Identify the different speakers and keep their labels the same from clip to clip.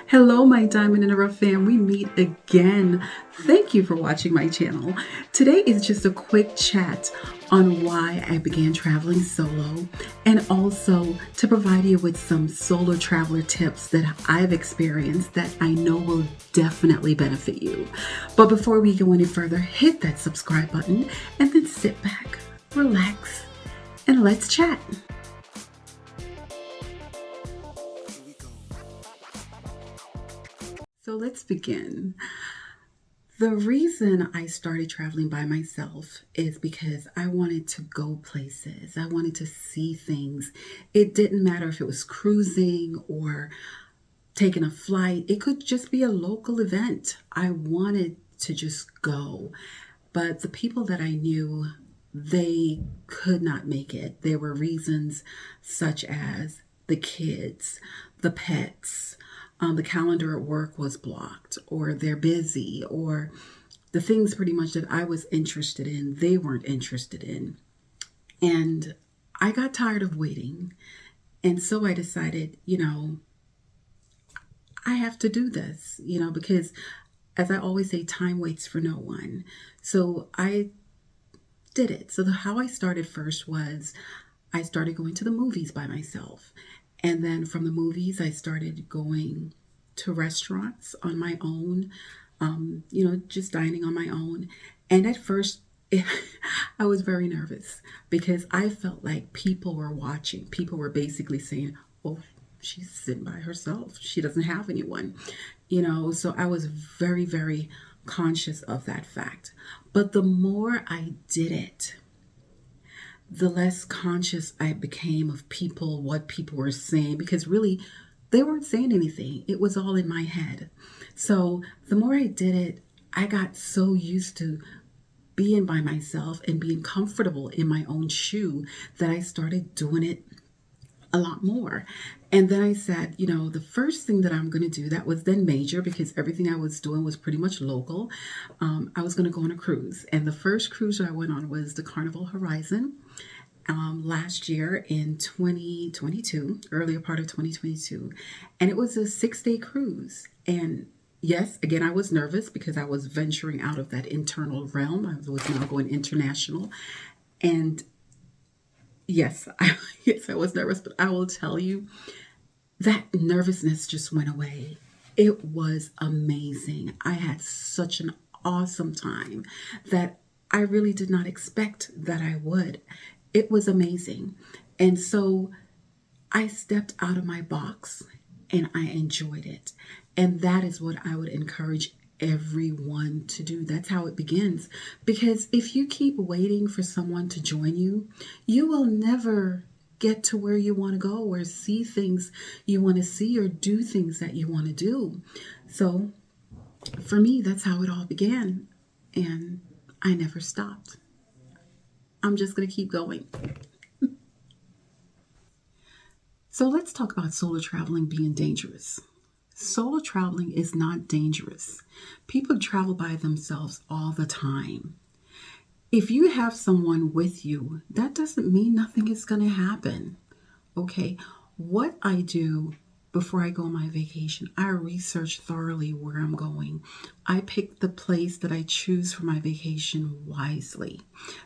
Speaker 1: Hello, my Diamond in the Rough fam. We meet again. Thank you for watching my channel. Today is just a quick chat on why I began traveling solo and also to provide you with some solo traveler tips that I've experienced that I know will definitely benefit you. But before we go any further, hit that subscribe button and then sit back, relax, and let's chat. So let's begin. The reason I started traveling by myself is because I wanted to go places. I wanted to see things. It didn't matter if it was cruising or taking a flight. It could just be a local event. I wanted to just go. But the people that I knew, they could not make it. There were reasons such as the kids, the pets, the calendar at work was blocked, or they're busy, or the things pretty much that I was interested in, they weren't interested in. And I got tired of waiting. And so I decided, I have to do this, because as I always say, time waits for no one. So I did it. So how I started first was I started going to the movies by myself. And then from the movies, I started going to restaurants on my own, just dining on my own. And at first, I was very nervous because I felt like people were watching. People were basically saying, oh, she's sitting by herself. She doesn't have anyone, So I was very, very conscious of that fact. But the more I did it, the less conscious I became of people, what people were saying, because really they weren't saying anything. It was all in my head. So the more I did it, I got so used to being by myself and being comfortable in my own shoe that I started doing it a lot more. And then I said, the first thing that I'm going to do, that was then major because everything I was doing was pretty much local. I was going to go on a cruise. And the first cruise I went on was the Carnival Horizon last year in 2022, earlier part of 2022. And it was a 6-day cruise. And yes, again, I was nervous because I was venturing out of that internal realm. I was now going international. And yes, I was nervous, but I will tell you that nervousness just went away. It was amazing. I had such an awesome time that I really did not expect that I would. It was amazing. And so I stepped out of my box and I enjoyed it. And that is what I would encourage everyone to do. That's how it begins. Because if you keep waiting for someone to join you, you will never get to where you want to go or see things you want to see or do things that you want to do. So for me, that's how it all began. And I never stopped. I'm just going to keep going. So let's talk about solo traveling being dangerous. Solo traveling is not dangerous. People travel by themselves all the time. If you have someone with you, that doesn't mean nothing is going to happen. Okay, what I do before I go on my vacation, I research thoroughly where I'm going. I pick the place that I choose for my vacation wisely.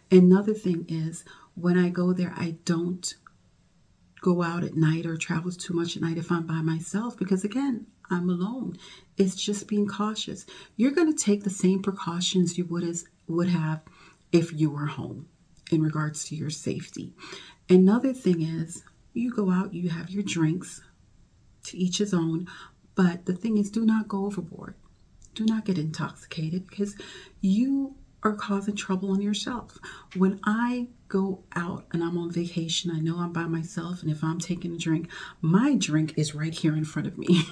Speaker 1: Another thing is when I go there, I don't go out at night or travel too much at night if I'm by myself because again, I'm alone. It's just being cautious. You're going to take the same precautions you would have if you were home in regards to your safety. Another thing is you go out, you have your drinks, to each his own, but the thing is do not go overboard. Do not get intoxicated because you are causing trouble on yourself. When I go out and I'm on vacation, I know I'm by myself, and if I'm taking a drink, my drink is right here in front of me.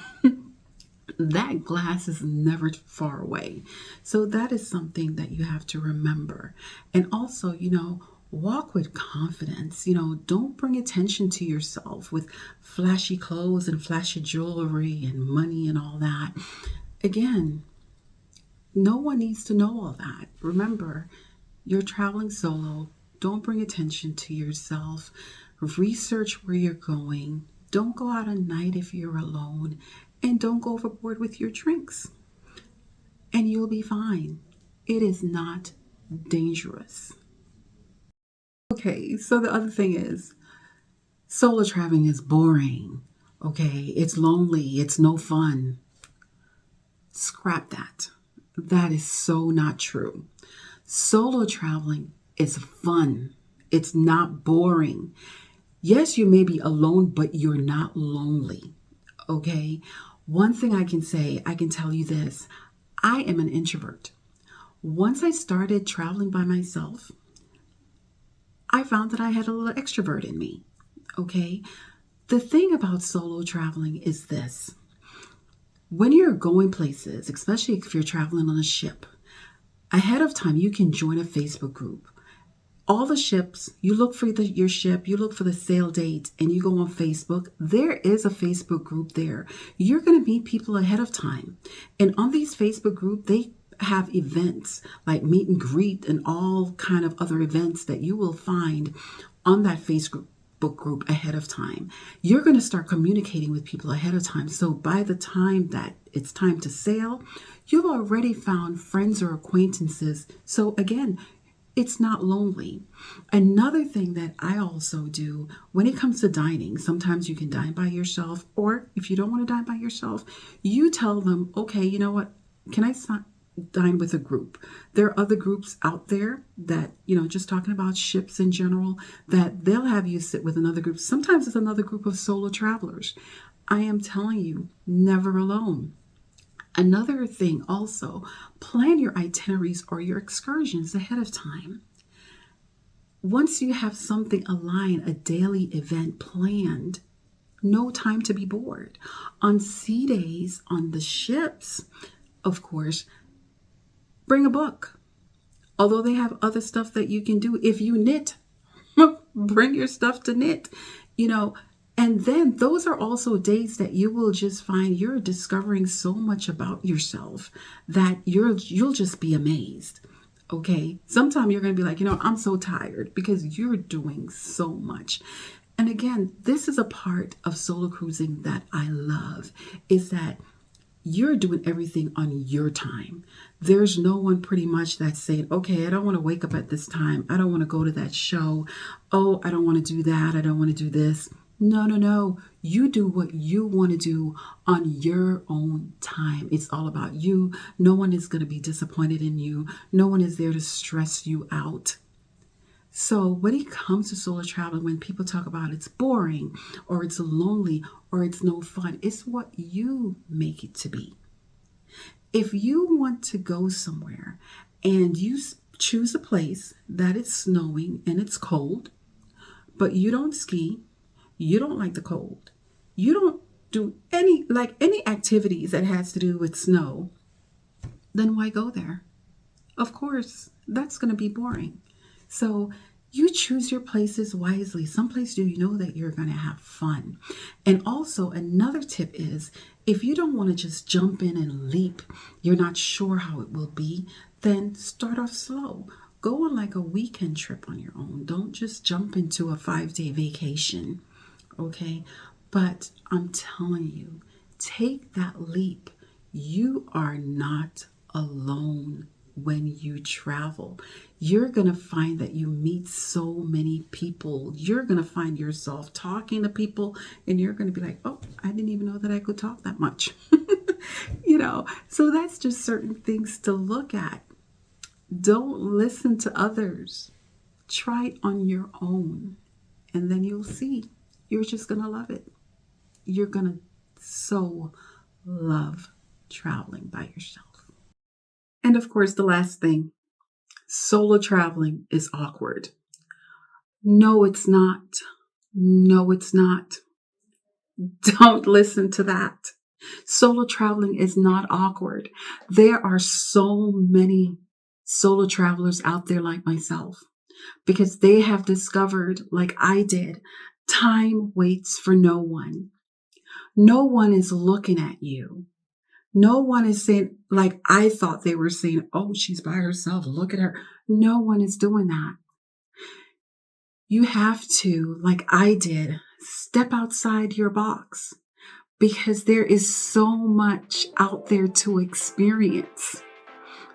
Speaker 1: That glass is never far away. So that is something that you have to remember. And also, walk with confidence. Don't bring attention to yourself with flashy clothes and flashy jewelry and money and all that. Again, no one needs to know all that. Remember, you're traveling solo. Don't bring attention to yourself. Research where you're going. Don't go out at night if you're alone. and don't go overboard with your drinks, and you'll be fine. It is not dangerous. Okay, so the other thing is solo traveling is boring. Okay, it's lonely, it's no fun. Scrap that. That is so not true. Solo traveling is fun. It's not boring. Yes, you may be alone, but you're not lonely. Okay? One thing I can say, I can tell you this: I am an introvert. Once I started traveling by myself, I found that I had a little extrovert in me. Okay? The thing about solo traveling is this: when you're going places, especially if you're traveling on a ship, ahead of time you can join a Facebook group. All the ships, you look for your ship, you look for the sail date, and you go on Facebook. There is a Facebook group there. You're going to meet people ahead of time. And on these Facebook group, they have events like meet and greet and all kind of other events that you will find on that Facebook group ahead of time. You're going to start communicating with people ahead of time. So by the time that it's time to sail, you've already found friends or acquaintances. So again, it's not lonely. Another thing that I also do when it comes to dining, sometimes you can dine by yourself, or if you don't want to dine by yourself, you tell them, okay, you know what? Can I dine with a group? There are other groups out there that, just talking about ships in general, that they'll have you sit with another group. Sometimes it's another group of solo travelers. I am telling you, never alone. Another thing also, plan your itineraries or your excursions ahead of time. Once you have something aligned, a daily event planned, no time to be bored. On sea days, on the ships, of course, bring a book. Although they have other stuff that you can do. If you knit, bring your stuff to knit, and then those are also days that you will just find you're discovering so much about yourself that you'll just be amazed. Okay. Sometimes you're going to be like, I'm so tired because you're doing so much. And again, this is a part of solo cruising that I love, is that you're doing everything on your time. There's no one pretty much that's saying, okay, I don't want to wake up at this time. I don't want to go to that show. Oh, I don't want to do that. I don't want to do this. No, no, no. You do what you want to do on your own time. It's all about you. No one is going to be disappointed in you. No one is there to stress you out. So when it comes to solo traveling, when people talk about it's boring or it's lonely or it's no fun, it's what you make it to be. If you want to go somewhere and you choose a place that it's snowing and it's cold, but you don't ski, you don't like the cold, you don't do any activities that has to do with snow, then why go there? Of course, that's going to be boring. So you choose your places wisely. Some places you know that you're going to have fun. And also another tip is, if you don't want to just jump in and leap, you're not sure how it will be, then start off slow. Go on like a weekend trip on your own. Don't just jump into a 5-day vacation. Okay? But I'm telling you, take that leap. You are not alone when you travel. You're going to find that you meet so many people. You're going to find yourself talking to people and you're going to be like, oh, I didn't even know that I could talk that much. So that's just certain things to look at. Don't listen to others. Try it on your own and then you'll see. You're just going to love it. You're going to so love traveling by yourself. And of course, the last thing, solo traveling is awkward. No, it's not. No, it's not. Don't listen to that. Solo traveling is not awkward. There are so many solo travelers out there like myself because they have discovered, like I did, time waits for no one. No one is looking at you. No one is saying, like I thought they were saying, oh, she's by herself. Look at her. No one is doing that. You have to, like I did, step outside your box. because there is so much out there to experience.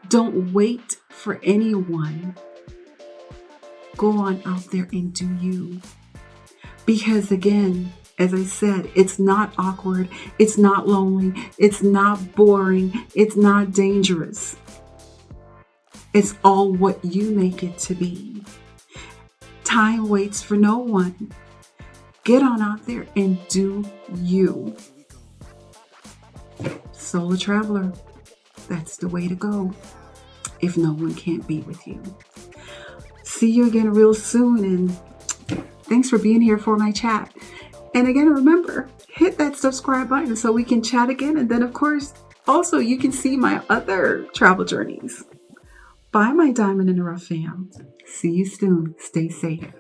Speaker 1: Don't wait for anyone. Go on out there and do you. Because again, as I said, it's not awkward, it's not lonely, it's not boring, it's not dangerous. It's all what you make it to be. Time waits for no one. Get on out there and do you. Solo traveler, that's the way to go if no one can't be with you. See you again real soon, and thanks for being here for my chat. And again, remember, hit that subscribe button so we can chat again. And then, of course, also you can see my other travel journeys. Bye, my Diamond in the Rough fam. See you soon. Stay safe.